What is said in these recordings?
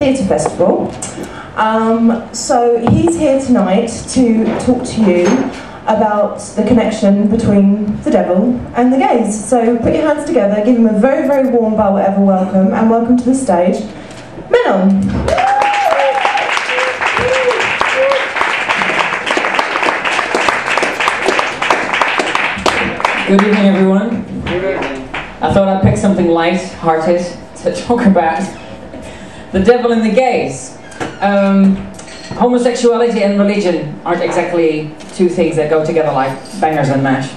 Theatre Festival. So he's here tonight to talk to you about the connection between the devil and the gays. So put your hands together, give him a very, very warm Wotever welcome, and welcome to the stage, Menno. Good evening, everyone. I thought I'd pick something light-hearted to talk about the devil and the gays. Homosexuality and religion aren't exactly two things that go together like bangers and mash.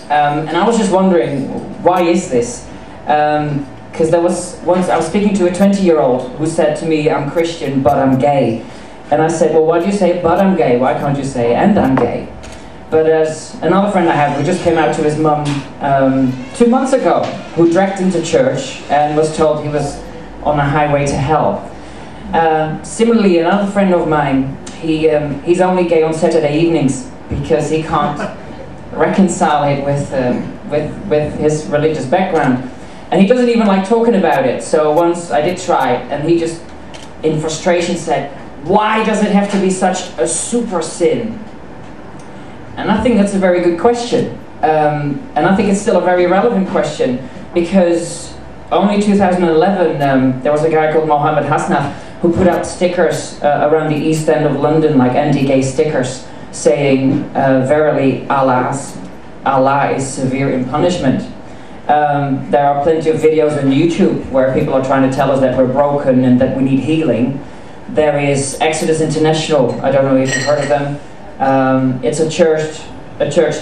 And I was just wondering, why is this? Because there was once I was speaking to a 20-year-old who said to me, "I'm Christian, but I'm gay." And I said, "Well, why do you say, but I'm gay? Why can't you say, and I'm gay?" But as another friend I have who just came out to his mum 2 months ago, who dragged him to church and was told he was on a highway to hell. Similarly, another friend of mine, he's only gay on Saturday evenings because he can't reconcile it with his religious background. And he doesn't even like talking about it. So once I did try, and he just, in frustration, said, "Why does it have to be such a super sin?" And I think that's a very good question. And I think it's still a very relevant question, because only 2011 there was a guy called Mohammed Hasnaf who put out stickers around the East End of London, like anti-gay stickers, saying, "Verily Allah is severe in punishment." There are plenty of videos on YouTube where people are trying to tell us that we're broken and that we need healing. There is Exodus International, I don't know if you've heard of them. It's a church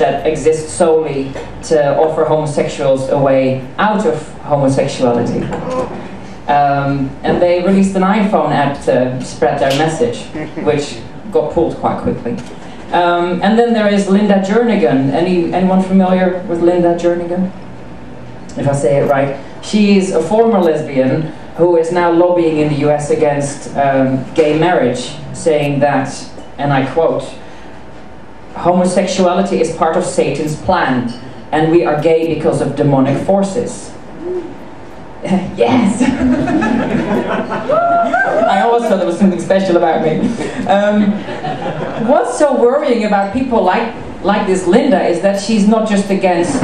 that exists solely to offer homosexuals a way out of homosexuality. And they released an iPhone app to spread their message, which got pulled quite quickly. And then there is Linda Jernigan. Anyone familiar with Linda Jernigan? If I say it right. She is a former lesbian who is now lobbying in the US against gay marriage, saying that, and I quote, "Homosexuality is part of Satan's plan, and we are gay because of demonic forces." Yes! I always thought there was something special about me. What's so worrying about people like this Linda is that she's not just against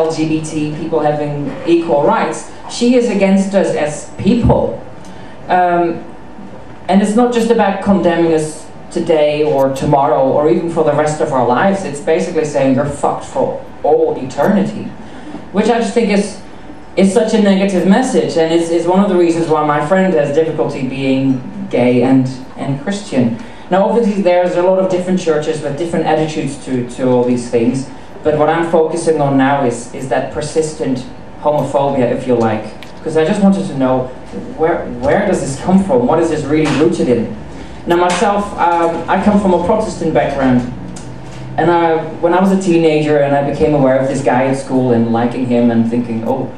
LGBT people having equal rights, she is against us as people. And it's not just about condemning us today or tomorrow or even for the rest of our lives. It's basically saying you're fucked for all eternity, which I just think is such a negative message, and is one of the reasons why my friend has difficulty being gay and Christian. Now obviously there's a lot of different churches with different attitudes to all these things, but what I'm focusing on now is that persistent homophobia, if you like, because I just wanted to know where does this come from? What is this really rooted in? Now myself, I come from a Protestant background, and when I was a teenager and I became aware of this guy at school and liking him and thinking, oh,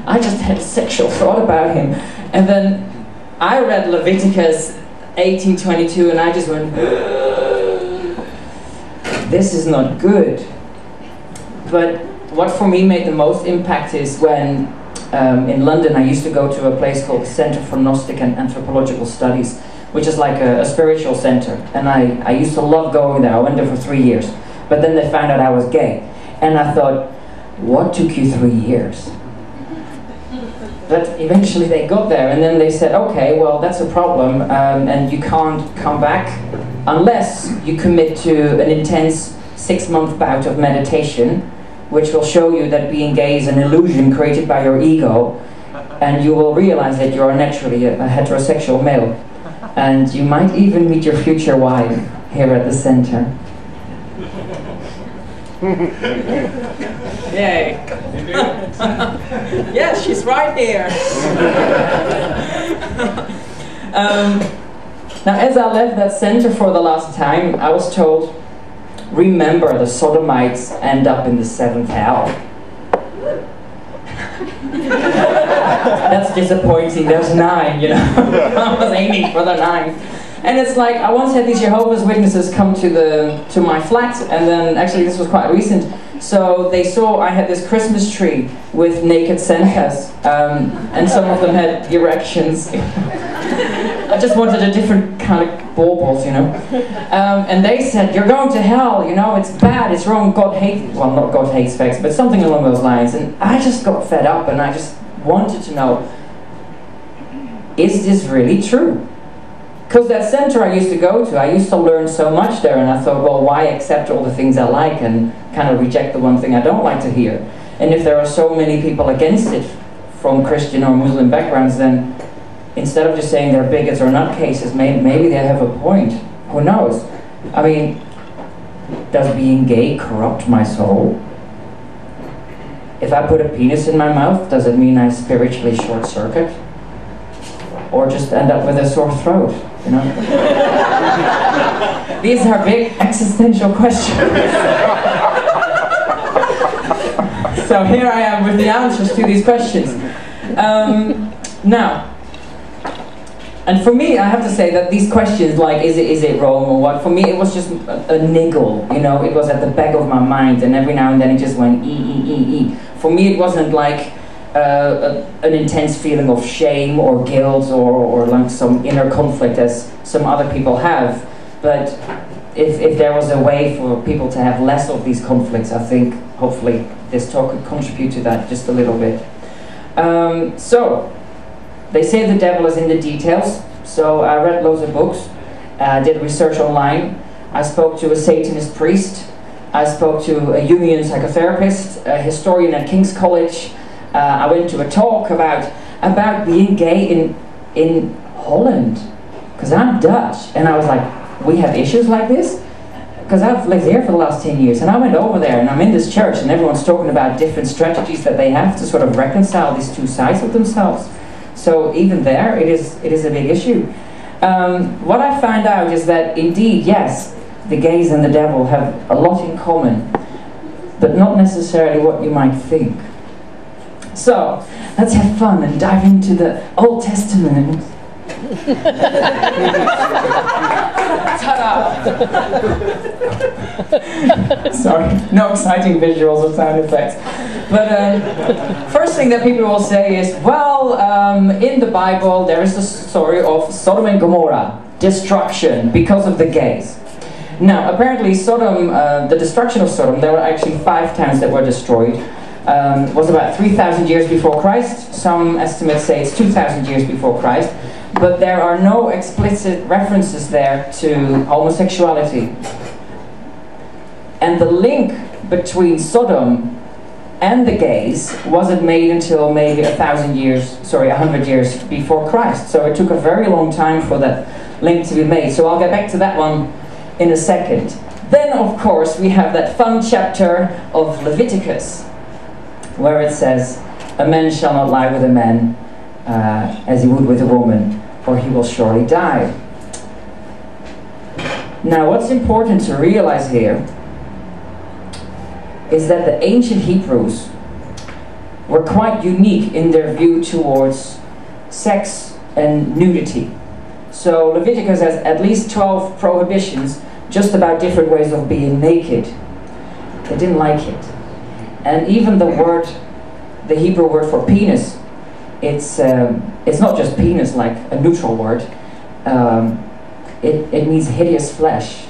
I just had a sexual thought about him, and then I read Leviticus 18:22 and I just went, this is not good. But what for me made the most impact is when in London I used to go to a place called the Centre for Gnostic and Anthropological Studies, which is like a spiritual center, and I used to love going there. I went there for 3 years, but then they found out I was gay, and I thought, what took you 3 years? But eventually they got there, and then they said, okay, well that's a problem, and you can't come back unless you commit to an intense 6-month bout of meditation, which will show you that being gay is an illusion created by your ego, and you will realize that you are naturally a heterosexual male. And you might even meet your future wife here at the center. Yay. Yes, she's right here. Now, as I left that center for the last time, I was told, remember, the sodomites end up in the 7th hell. That's disappointing. There's 9, you know. I was aiming for the 9. And it's like, I once had these Jehovah's Witnesses come to my flat, and then, actually this was quite recent, So they saw I had this Christmas tree with naked Santas, and some of them had erections. I just wanted a different kind of baubles, you know. And they said, "You're going to hell, you know, it's bad, it's wrong, God hates," well, not God hates sex, but something along those lines. And I just got fed up, and I just wanted to know, is this really true? Because that center I used to go to, I used to learn so much there, and I thought, well, why accept all the things I like and kind of reject the one thing I don't like to hear? And if there are so many people against it from Christian or Muslim backgrounds, then instead of just saying they're bigots or nutcases, maybe they have a point. Who knows? I mean, does being gay corrupt my soul? If I put a penis in my mouth, does it mean I spiritually short-circuit? Or just end up with a sore throat, you know? These are big existential questions. So here I am with the answers to these questions. Now, and for me, I have to say that these questions, like, is it wrong or what, for me it was just a niggle, you know, it was at the back of my mind, and every now and then it just went e. For me it wasn't like an intense feeling of shame or guilt or like some inner conflict as some other people have, but if there was a way for people to have less of these conflicts, I think hopefully this talk could contribute to that just a little bit. So, they say the devil is in the details, so I read loads of books, did research online, I spoke to a Satanist priest, I spoke to a Jungian psychotherapist, a historian at King's College, I went to a talk about being gay in Holland, because I'm Dutch, and I was like, we have issues like this? Because I've lived here for the last 10 years, and I went over there, and I'm in this church, and everyone's talking about different strategies that they have to sort of reconcile these two sides of themselves. So even there, it is a big issue. What I found out is that indeed, yes, the gays and the devil have a lot in common, but not necessarily what you might think. So, let's have fun and dive into the Old Testament. Ta-da! Sorry, no exciting visuals or sound effects. But first thing that people will say is, well, in the Bible there is the story of Sodom and Gomorrah, destruction because of the gays. Now, apparently Sodom, the destruction of Sodom, there were actually 5 towns that were destroyed. Was about 3,000 years before Christ. Some estimates say it's 2,000 years before Christ. But there are no explicit references there to homosexuality. And the link between Sodom and the gays wasn't made until maybe 100 years before Christ. So it took a very long time for that link to be made. So I'll get back to that one in a second. Then, of course, we have that fun chapter of Leviticus, where it says, "A man shall not lie with a man as he would with a woman, or he will surely die." Now, what's important to realize here is that the ancient Hebrews were quite unique in their view towards sex and nudity. So Leviticus has at least 12 prohibitions just about different ways of being naked. They didn't like it. And even the Hebrew word for penis, it's not just penis like a neutral word, it means hideous flesh.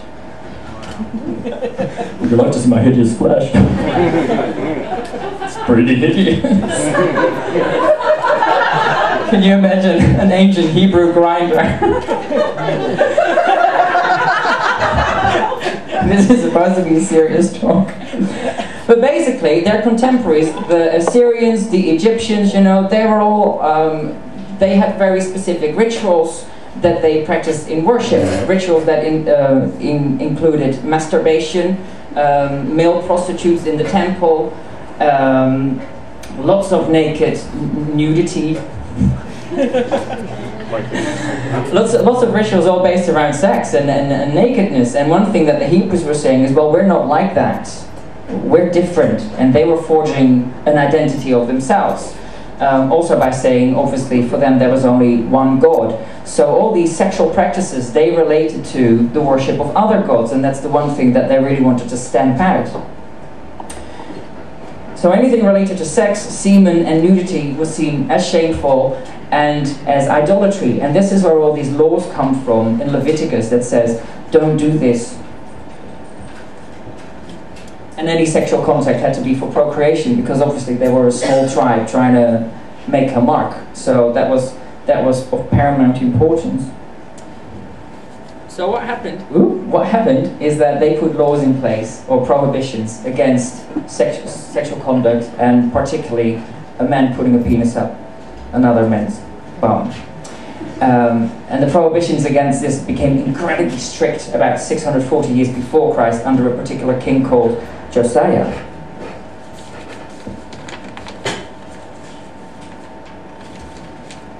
Would you like to see my hideous flesh? It's pretty hideous. Can you imagine an ancient Hebrew grinder? This is supposed to be serious talk. But basically, their contemporaries, the Assyrians, the Egyptians, you know, they were all, they had very specific rituals that they practiced in worship. Rituals that included masturbation, male prostitutes in the temple, lots of naked nudity. lots of rituals all based around sex and nakedness. And one thing that the Hebrews were saying is, well, we're not like that. We're different. And they were forging an identity of themselves. Also by saying, obviously, for them there was only one God. So all these sexual practices, they related to the worship of other gods, and that's the one thing that they really wanted to stamp out. So anything related to sex, semen, and nudity was seen as shameful and as idolatry. And this is where all these laws come from in Leviticus that says, don't do this. And any sexual contact had to be for procreation, because obviously they were a small tribe trying to make a mark. So that was of paramount importance. So what happened? What happened is that they put laws in place, or prohibitions, against sexual conduct, and particularly a man putting a penis up another man's bum. And the prohibitions against this became incredibly strict about 640 years before Christ under a particular king called Josiah.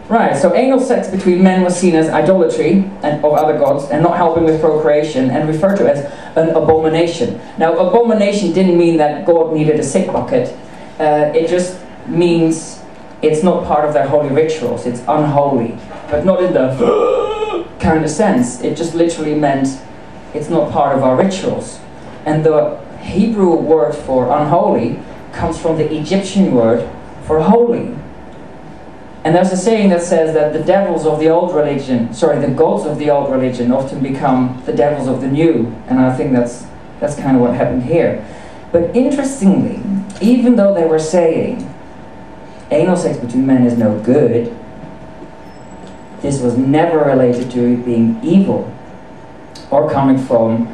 Right, so anal sex between men was seen as idolatry and of other gods and not helping with procreation, and referred to as an abomination. Now, abomination didn't mean that God needed a sick bucket. It just means it's not part of their holy rituals. It's unholy, but not in the kind of sense. It just literally meant it's not part of our rituals. And the Hebrew word for unholy comes from the Egyptian word for holy. And there's a saying that says that the gods of the old religion often become the devils of the new. And I think that's kind of what happened here. But interestingly, even though they were saying anal sex between men is no good, this was never related to it being evil or coming from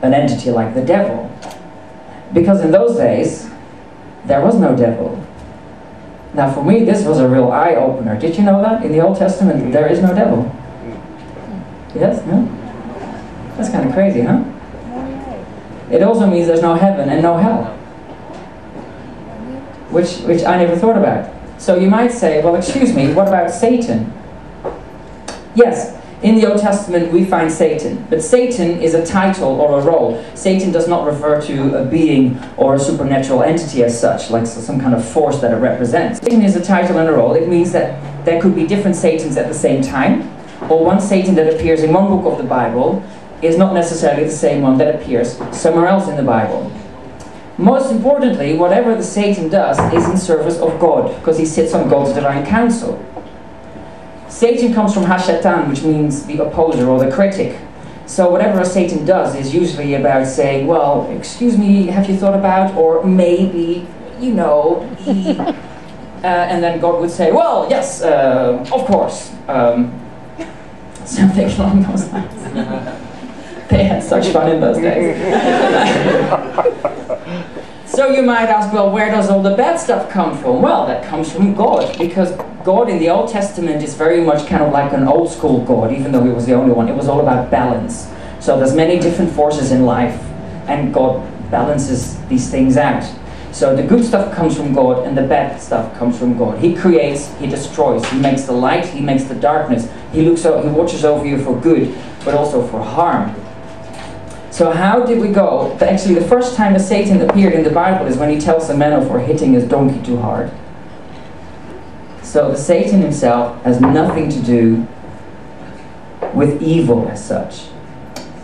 an entity like the devil. Because in those days, there was no devil. Now for me, this was a real eye-opener. Did you know that? In the Old Testament, there is no devil. Yes? No? That's kind of crazy, huh? It also means there's no heaven and no hell. Which I never thought about. So you might say, well, excuse me, what about Satan? Yes, in the Old Testament we find Satan, but Satan is a title or a role. Satan does not refer to a being or a supernatural entity as such, like some kind of force that it represents. Satan is a title and a role. It means that there could be different Satans at the same time, or one Satan that appears in one book of the Bible is not necessarily the same one that appears somewhere else in the Bible. Most importantly, whatever the Satan does is in service of God, because he sits on God's divine council. Satan comes from Hashatan, which means the opposer or the critic. So whatever a Satan does is usually about saying, well, excuse me, have you thought about, or maybe, you know, and then God would say, well, yes, of course. Something along those lines. They had such fun in those days. So you might ask, well, where does all the bad stuff come from? Well, that comes from God, because God in the Old Testament is very much kind of like an old school God, even though he was the only one. It was all about balance. So there's many different forces in life, and God balances these things out. So the good stuff comes from God, and the bad stuff comes from God. He creates, he destroys, he makes the light, he makes the darkness. He watches over you for good, but also for harm. So how did we go? Actually, the first time that Satan appeared in the Bible is when he tells the Menno for hitting his donkey too hard. So the Satan himself has nothing to do with evil as such.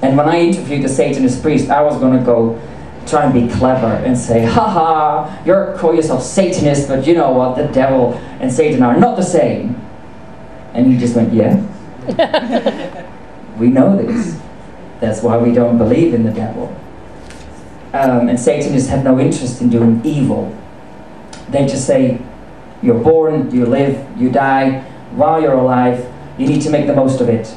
And when I interviewed the Satanist priest, I was going to go try and be clever and say, haha, you call yourself Satanist, but you know what, the devil and Satan are not the same. And he just went, yeah. We know this. That's why we don't believe in the devil. And Satanists have no interest in doing evil. They just say, you're born, you live, you die. While you're alive, you need to make the most of it.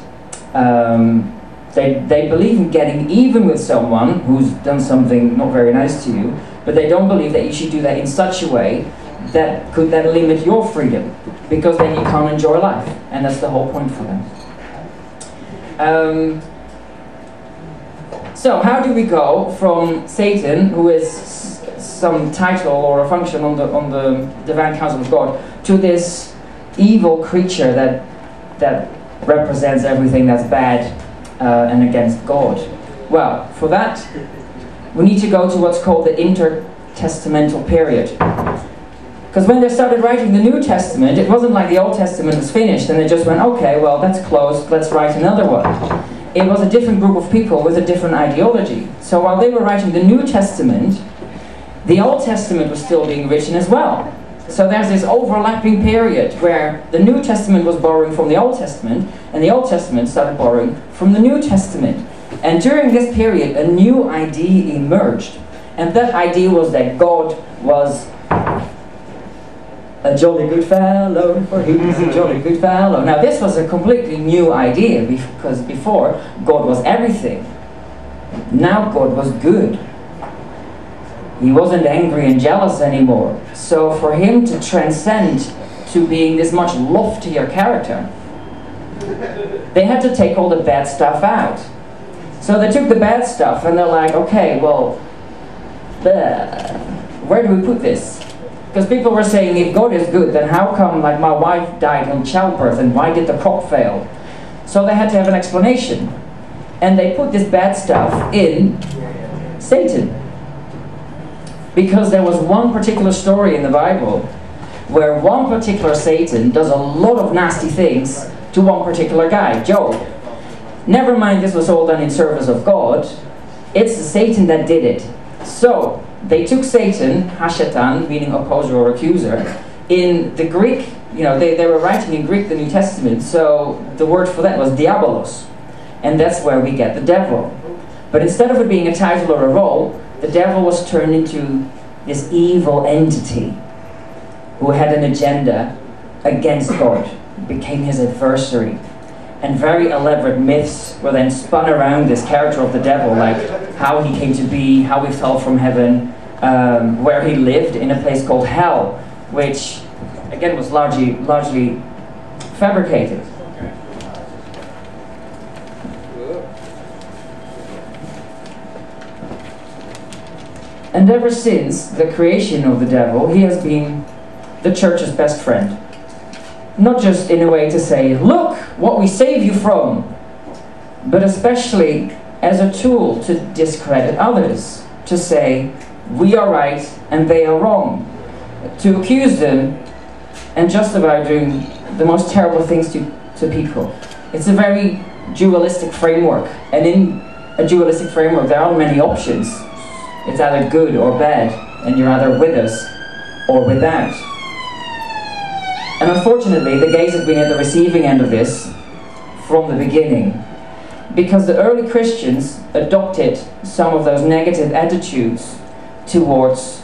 They believe in getting even with someone who's done something not very nice to you, but they don't believe that you should do that in such a way that could then limit your freedom, because then you can't enjoy life. And that's the whole point for them. So how do we go from Satan, who is some title or a function on the divine counsel of God, to this evil creature that represents everything that's bad and against God? Well, for that we need to go to what's called the intertestamental period. Because when they started writing the New Testament, it wasn't like the Old Testament was finished and they just went, okay, well, that's closed, let's write another one. It was a different group of people with a different ideology. So while they were writing the New Testament, the Old Testament was still being written as well. So there's this overlapping period where the New Testament was borrowing from the Old Testament, and the Old Testament started borrowing from the New Testament. And during this period, a new idea emerged. And that idea was that God was a jolly good fellow, for he was a jolly good fellow. Now this was a completely new idea, because before, God was everything. Now God was good. He wasn't angry and jealous anymore. So for him to transcend to being this much loftier character, they had to take all the bad stuff out. So they took the bad stuff and they're like, okay, well, where do we put this? Because people were saying, if God is good, then how come, like, my wife died in childbirth, and why did the crop fail? So they had to have an explanation. And they put this bad stuff in Satan. Because there was one particular story in the Bible where one particular Satan does a lot of nasty things to one particular guy, Job. Never mind this was all done in service of God, it's the Satan that did it. So, they took Satan, Hashatan, meaning opposer or accuser, in the Greek, they were writing in Greek the New Testament, so the word for that was diabolos. And that's where we get the devil. But instead of it being a title or a role, the devil was turned into this evil entity who had an agenda against God, became his adversary. And very elaborate myths were then spun around this character of the devil, like how he came to be, how he fell from heaven, where he lived in a place called hell, which again was largely fabricated. And ever since the creation of the devil, he has been the church's best friend. Not just in a way to say, look what we save you from, but especially as a tool to discredit others, to say, we are right and they are wrong, to accuse them and just about doing the most terrible things to people. It's a very dualistic framework, and in a dualistic framework there are many options. It's either good or bad, and you're either with us or without. And unfortunately, the gays have been at the receiving end of this from the beginning, because the early Christians adopted some of those negative attitudes towards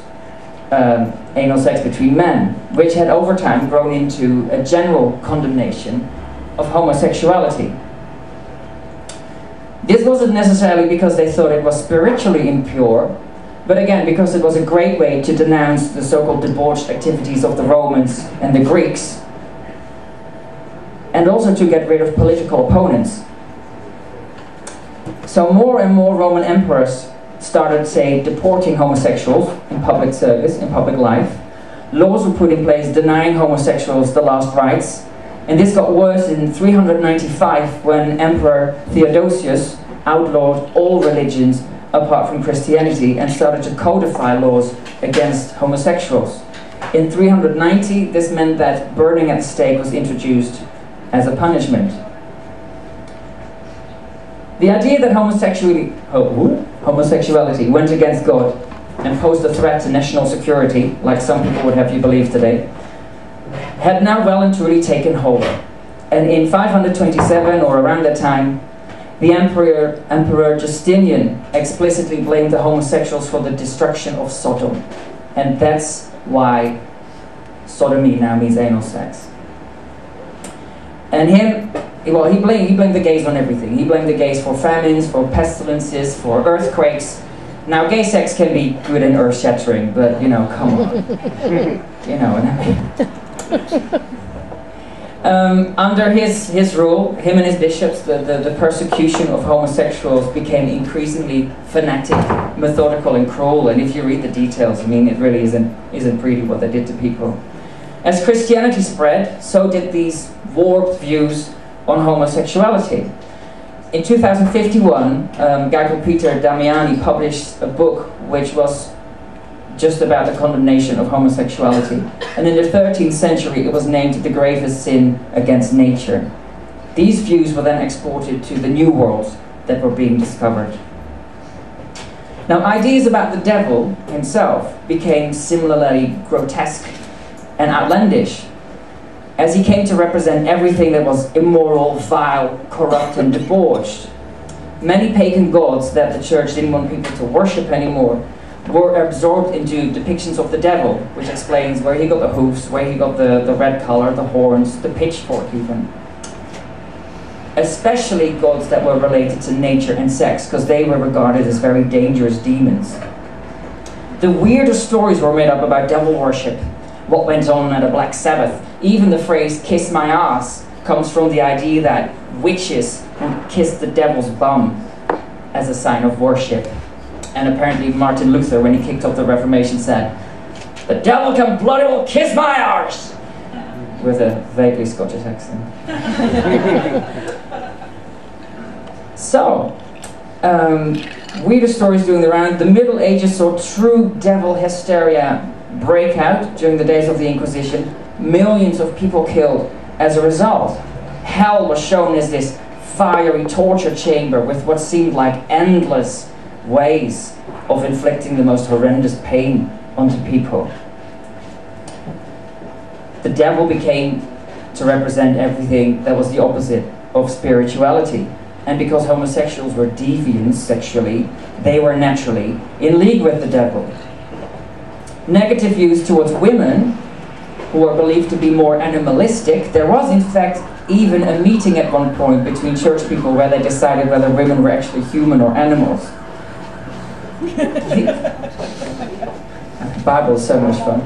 anal sex between men, which had over time grown into a general condemnation of homosexuality. This wasn't necessarily because they thought it was spiritually impure, but again, because it was a great way to denounce the so-called debauched activities of the Romans and the Greeks, and also to get rid of political opponents. So more and more Roman emperors started, say, deporting homosexuals in public service, in public life. Laws were put in place denying homosexuals the last rites, and this got worse in 395 when Emperor Theodosius outlawed all religions apart from Christianity and started to codify laws against homosexuals. In 390, this meant that burning at the stake was introduced as a punishment. The idea that homosexuality went against God and posed a threat to national security, like some people would have you believe today, had now well and truly taken hold. And in 527, or around that time, the Emperor Justinian explicitly blamed the homosexuals for the destruction of Sodom. And that's why sodomy now means anal sex. And he blamed the gays on everything. He blamed the gays for famines, for pestilences, for earthquakes. Now, gay sex can be good and earth-shattering, but, come on. Under his rule, him and his bishops, the persecution of homosexuals became increasingly fanatic, methodical and cruel, and if you read the details, it really isn't pretty what they did to people. As Christianity spread, so did these warped views on homosexuality. In 2051, a guy called Peter Damiani published a book which was just about the condemnation of homosexuality. And in the 13th century, it was named the gravest sin against nature. These views were then exported to the new worlds that were being discovered. Now, ideas about the devil himself became similarly grotesque and outlandish, as he came to represent everything that was immoral, vile, corrupt, and debauched. Many pagan gods that the church didn't want people to worship anymore were absorbed into depictions of the devil, which explains where he got the hoofs, where he got the red color, the horns, the pitchfork even. Especially gods that were related to nature and sex, because they were regarded as very dangerous demons. The weirdest stories were made up about devil worship, what went on at a Black Sabbath. Even the phrase "kiss my ass" comes from the idea that witches would kiss the devil's bum as a sign of worship. And apparently Martin Luther, when he kicked off the Reformation, said, "The devil can bloody well kiss my arse," with a vaguely Scottish accent. So, weirdest stories doing the round. The Middle Ages saw true devil hysteria break out during the days of the Inquisition. Millions of people killed as a result. Hell was shown as this fiery torture chamber with what seemed like endless ways of inflicting the most horrendous pain onto people. The devil became to represent everything that was the opposite of spirituality. And because homosexuals were deviants sexually, they were naturally in league with the devil. Negative views towards women, who were believed to be more animalistic, there was in fact even a meeting at one point between church people where they decided whether women were actually human or animals. The Bible is so much fun.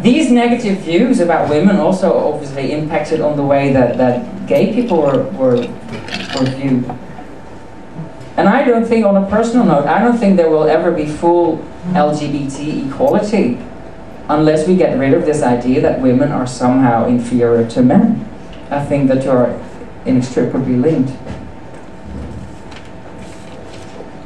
These negative views about women also obviously impacted on the way that gay people were viewed. And I don't think, on a personal note, I don't think there will ever be full LGBT equality unless we get rid of this idea that women are somehow inferior to men. I think the two are inextricably linked.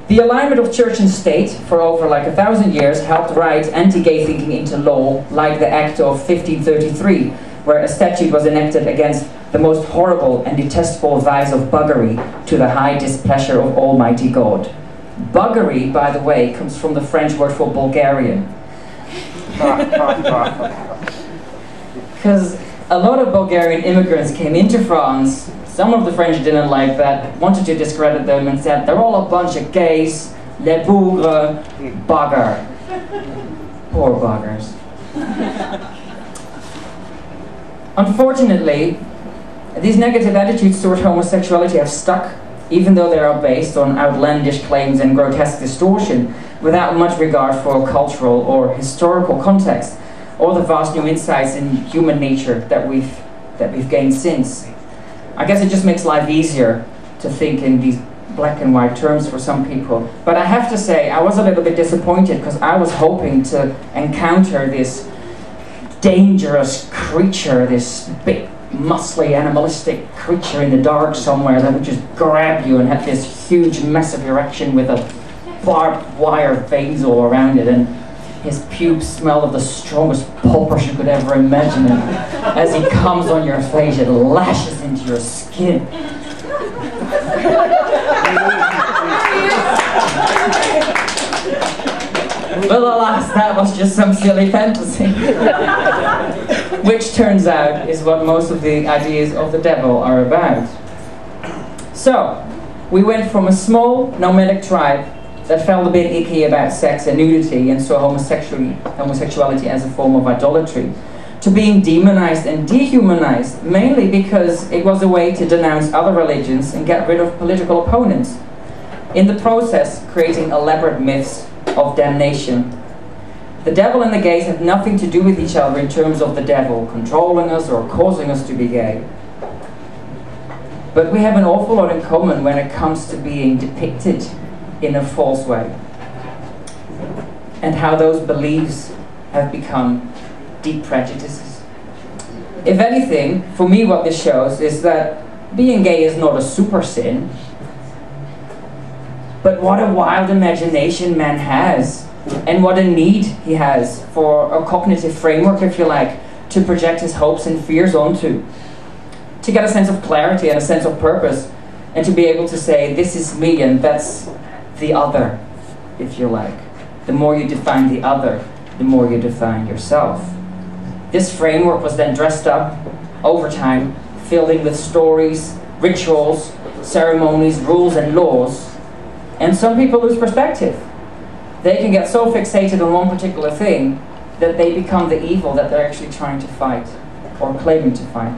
The alignment of church and state for over like 1,000 years helped write anti-gay thinking into law, like the Act of 1533, where a statute was enacted against the most horrible and detestable vice of buggery to the high displeasure of Almighty God. Buggery, by the way, comes from the French word for Bulgarian. Because a lot of Bulgarian immigrants came into France. Some of the French didn't like that, wanted to discredit them and said, they're all a bunch of gays, les bougres, bugger. Poor buggers. Unfortunately, these negative attitudes toward homosexuality have stuck, even though they are based on outlandish claims and grotesque distortion, without much regard for cultural or historical context, or the vast new insights in human nature that we've gained since. I guess it just makes life easier to think in these black and white terms for some people. But I have to say, I was a little bit disappointed because I was hoping to encounter this dangerous creature, this big, muscly, animalistic creature in the dark somewhere that would just grab you and have this huge, massive erection with a barbed wire veins all around it, and his pubes smell of the strongest pulpers you could ever imagine, and as he comes on your face, it lashes into your skin. But alas, that was just some silly fantasy. Which turns out is what most of the ideas of the devil are about. So, we went from a small nomadic tribe that felt a bit icky about sex and nudity and saw homosexuality as a form of idolatry, to being demonized and dehumanized, mainly because it was a way to denounce other religions and get rid of political opponents. In the process, creating elaborate myths of damnation. The devil and the gays have nothing to do with each other in terms of the devil controlling us or causing us to be gay. But we have an awful lot in common when it comes to being depicted in a false way, and how those beliefs have become deep prejudices. If anything, for me what this shows is that being gay is not a super sin, but what a wild imagination man has, and what a need he has for a cognitive framework, if you like, to project his hopes and fears onto, to get a sense of clarity and a sense of purpose, and to be able to say, this is me and that's the other, if you like. The more you define the other, the more you define yourself. This framework was then dressed up over time, filled in with stories, rituals, ceremonies, rules and laws, and some people lose perspective. They can get so fixated on one particular thing that they become the evil that they're actually trying to fight, or claiming to fight.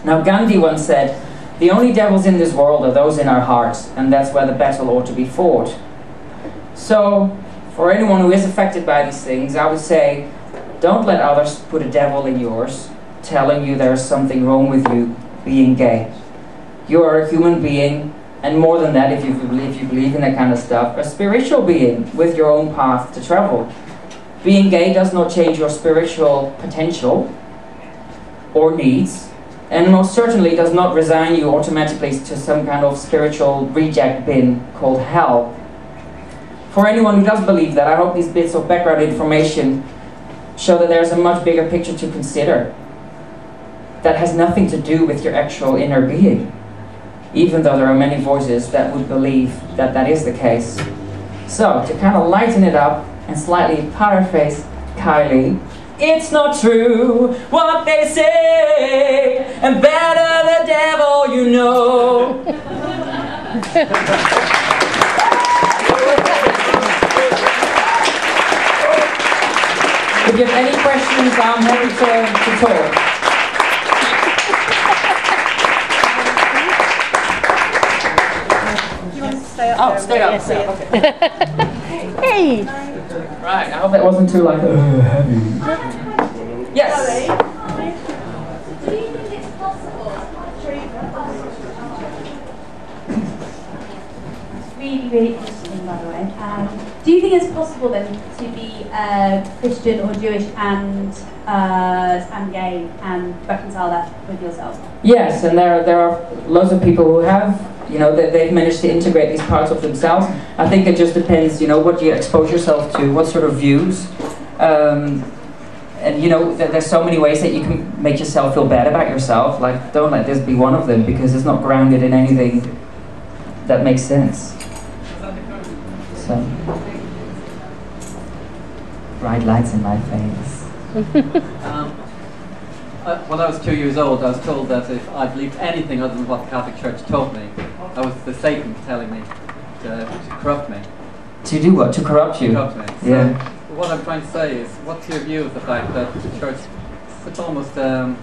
Now Gandhi once said, "The only devils in this world are those in our hearts, and that's where the battle ought to be fought." So, for anyone who is affected by these things, I would say, don't let others put a devil in yours, telling you there's something wrong with you being gay. You are a human being, and more than that, if you believe in that kind of stuff, a spiritual being with your own path to travel. Being gay does not change your spiritual potential or needs, and most certainly does not resign you automatically to some kind of spiritual reject bin called hell. For anyone who does believe that, I hope these bits of background information show that there's a much bigger picture to consider that has nothing to do with your actual inner being, even though there are many voices that would believe that that is the case. So, to kind of lighten it up and slightly paraphrase Kylie, it's not true what they say, and better the devil you know. If you have any questions, I'm happy to talk. Do you want to stay up? Oh, stay up, stay up, okay. Hey! Right, I hope that wasn't too like heavy. Yes? Do you think it's possible? Really, really interesting, by the way. Do you think it's possible then to be Christian or Jewish and gay and reconcile that with yourself? Yes, and there are lots of people who have, they've managed to integrate these parts of themselves. I think it just depends, what you expose yourself to, what sort of views. And there's so many ways that you can make yourself feel bad about yourself. Like, don't let this be one of them, because it's not grounded in anything that makes sense. So, bright lights in my face. When I was 2 years old, I was told that if I believed anything other than what the Catholic Church taught me, that was the Satan telling me to corrupt me. To do what? To corrupt you? Corrupt me. So Yeah. what I'm trying to say is, what's your view of the fact that the Church puts almost a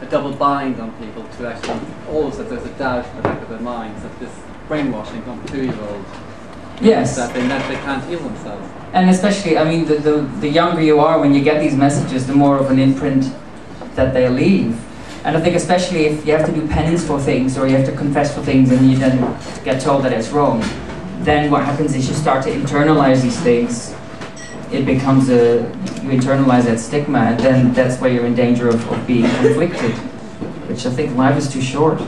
double bind on people to actually, always that there's a doubt in the back of their minds that this brainwashing from 2-year-olds, Yes. that they can't heal themselves. And especially, the younger you are when you get these messages, the more of an imprint that they leave. And I think especially if you have to do penance for things, or you have to confess for things and you then get told that it's wrong, then what happens is you start to internalize these things. It becomes you internalize that stigma, and then that's where you're in danger of being conflicted, which I think life is too short.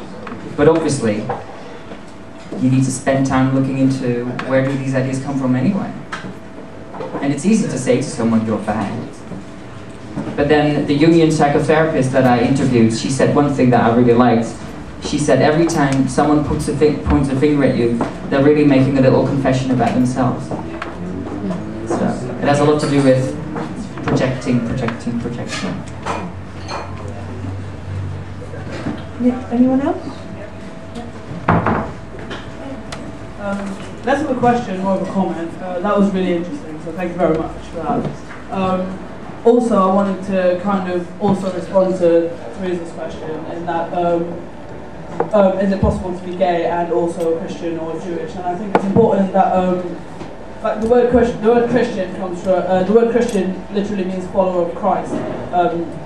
But obviously, you need to spend time looking into where do these ideas come from anyway. And it's easy to say to someone, you're bad. But then the Jungian psychotherapist that I interviewed, she said one thing that I really liked. She said every time someone points a finger at you, they're really making a little confession about themselves. So it has a lot to do with projecting. Yeah, anyone else? Less of a question, more of a comment. That was really interesting, so thank you very much for that. Also, I wanted to kind of also respond to Teresa's question in that is it possible to be gay and also Christian or Jewish? And I think it's important that like the word Christian comes from the word Christian literally means follower of Christ,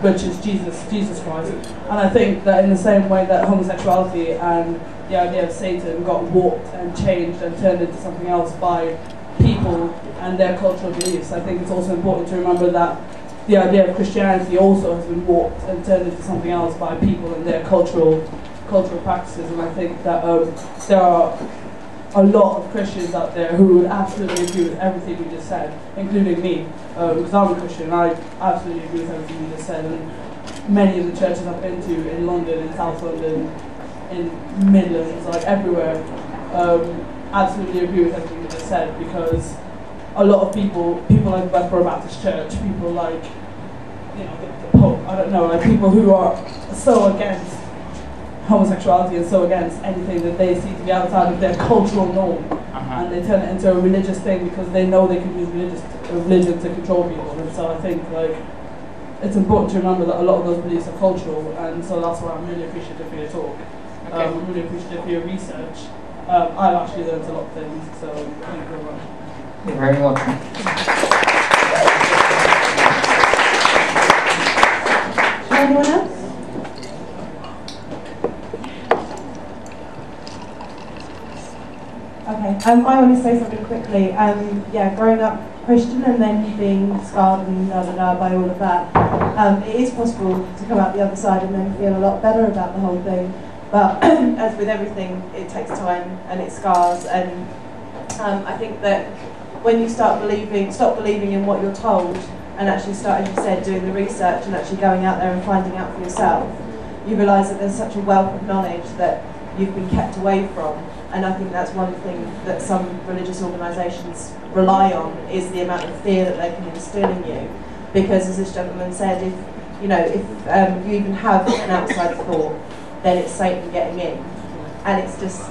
which is Jesus Christ. And I think that in the same way that homosexuality and the idea of Satan got warped and changed and turned into something else by people and their cultural beliefs, I think it's also important to remember that the idea of Christianity also has been warped and turned into something else by people and their cultural practices. And I think that there are a lot of Christians out there who would absolutely agree with everything you just said, including me, because I'm a Christian and I absolutely agree with everything you just said. And many of the churches I've been to in London, in South London, in Midlands, like everywhere, absolutely agree with everything you just said, because a lot of people like Westboro Baptist Church, people like, you know, the Pope, I don't know, like people who are so against homosexuality and so against anything that they see to be outside of their cultural norm, and they turn it into a religious thing because they know they can use religion to control people. And so I think like it's important to remember that a lot of those beliefs are cultural, and so that's why I'm really appreciative for your talk. I'm really appreciative for your research. I've actually learned a lot of things, so thank you very much. You're very welcome. Anyone else? Okay, I want to say something quickly. Yeah, growing up Christian and then being scarred and by all of that, it is possible to come out the other side and then feel a lot better about the whole thing. But as with everything, it takes time and it scars. And I think that when you stop believing in what you're told, and actually start, as you said, doing the research and actually going out there and finding out for yourself, you realise that there's such a wealth of knowledge that you've been kept away from. And I think that's one thing that some religious organisations rely on, is the amount of fear that they can instill in you. Because as this gentleman said, if you even have an outside thought, then it's Satan getting in. And it's just,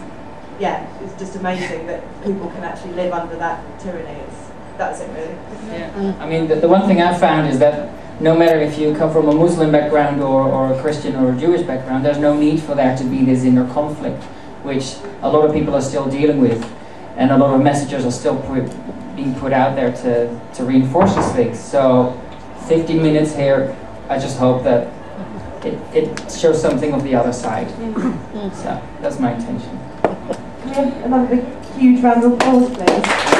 yeah, it's just amazing that people can actually live under that tyranny. That's it really. Yeah. I mean, the one thing I've found is that no matter if you come from a Muslim background or a Christian or a Jewish background, there's no need for there to be this inner conflict, which a lot of people are still dealing with, and a lot of messages are still being put out there to reinforce these things. So 15 minutes here, I just hope that it shows something of the other side. So that's my intention. Can we have another big, huge round of applause, please?